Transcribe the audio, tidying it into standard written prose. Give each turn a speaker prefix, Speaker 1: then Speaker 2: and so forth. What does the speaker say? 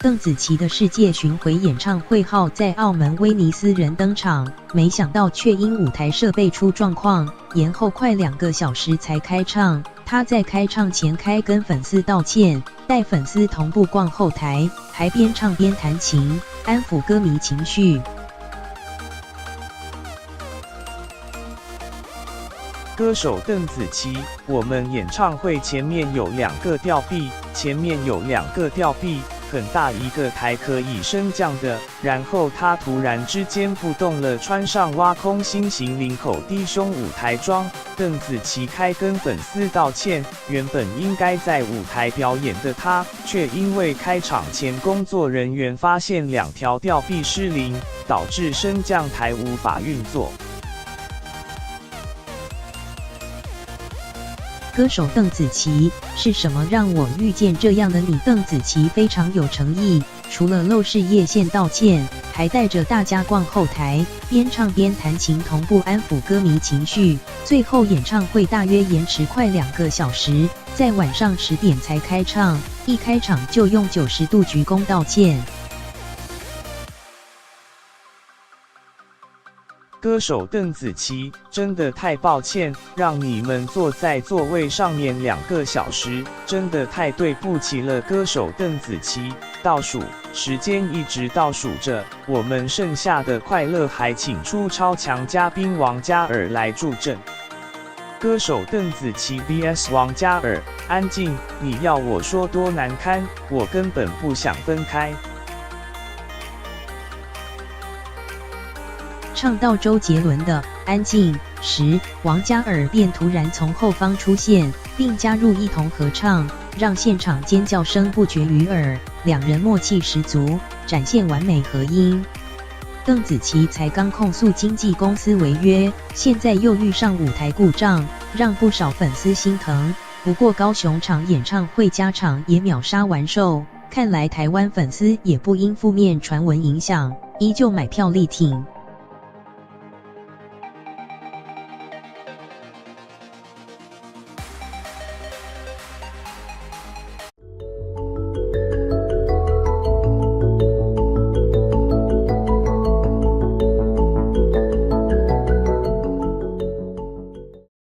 Speaker 1: 邓紫棋的世界巡回演唱会号在澳门威尼斯人登场，没想到却因舞台设备出状况，延后快2个小时才开唱。她在开唱前开跟粉丝道歉，带粉丝同步逛后台，还边唱边弹琴，安抚歌迷情绪。
Speaker 2: 歌手邓紫棋，我们演唱会前面有2个吊臂，前面有2个吊臂，很大一个台可以升降的，然后她突然之间不动了，穿上挖空心形领口低胸舞台装。邓紫棋开跟粉丝道歉，原本应该在舞台表演的她，却因为开场前工作人员发现2条吊臂失灵，导致升降台无法运作。
Speaker 1: 歌手邓紫棋，是什么让我遇见这样的你？邓紫棋非常有诚意，除了露事业线道歉，还带着大家逛后台，边唱边弹琴，同步安抚歌迷情绪。最后演唱会大约延迟快2个小时，在晚上10点才开唱，一开场就用90度鞠躬道歉。
Speaker 2: 歌手邓紫棋，真的太抱歉，让你们坐在座位上面2个小时，真的太对不起了。歌手邓紫棋，倒数时间一直倒数着，我们剩下的快乐还请出超强嘉宾王嘉尔来助阵。歌手邓紫棋 vs 王嘉尔，安静，你要我说多难堪，我根本不想分开。
Speaker 1: 唱到周杰伦的《安静》时，王嘉尔便突然从后方出现，并加入一同合唱，让现场尖叫声不绝于耳。2人默契十足，展现完美合音。邓紫棋才刚控诉经纪公司违约，现在又遇上舞台故障，让不少粉丝心疼。不过高雄场演唱会加场也秒杀完售，看来台湾粉丝也不因负面传闻影响，依旧买票力挺。